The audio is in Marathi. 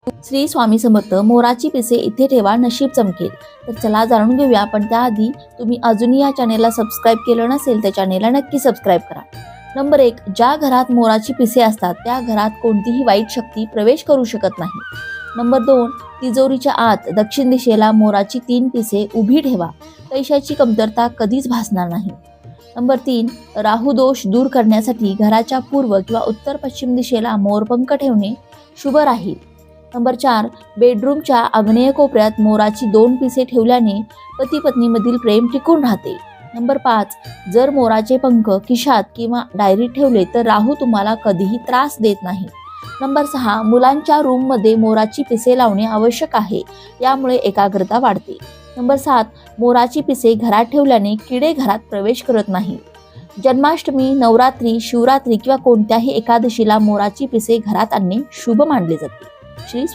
श्री स्वामी समर्थ. मोराची पिसे इथे ठेवा, नशीब चमकेल. तर चला जाणून घेऊया, पण त्याआधी तुम्ही अजूनही या चॅनेलला सबस्क्राईब केलं नसेल तर चॅनेलला नक्की सबस्क्राईब करा. नंबर 1. ज्या घरात मोराची पिसे असतात त्या घरात कोणतीही वाईट शक्ती प्रवेश करू शकत नाही. नंबर 2. तिजोरीच्या आत दक्षिण दिशेला मोराची 3 पिसे उभी ठेवा. पैशाची कमतरता कधीच भासणार नाही. नंबर 3. राहू दोष दूर करण्यासाठी घराच्या पूर्व किंवा उत्तर पश्चिम दिशेला मोरपंख ठेवणे शुभ राहील. नंबर 4. बेडरूमच्या आग्नेय कोपऱ्यात मोराची 2 पिसे ठेवल्याने पती पत्नीमधील प्रेम टिकून राहते. नंबर 5. जर मोराचे पंख खिशात किंवा डायरीत ठेवले तर राहू तुम्हाला कधीही त्रास देत नाही. नंबर 6. मुलांच्या रूममध्ये मोराची पिसे लावणे आवश्यक आहे, यामुळे एकाग्रता वाढते. नंबर 7. मोराची पिसे घरात ठेवल्याने किडे घरात प्रवेश करत नाही. जन्माष्टमी, नवरात्री, शिवरात्री किंवा कोणत्याही एकादशीला मोराची पिसे घरात आणणे शुभ मानले जाते. श्री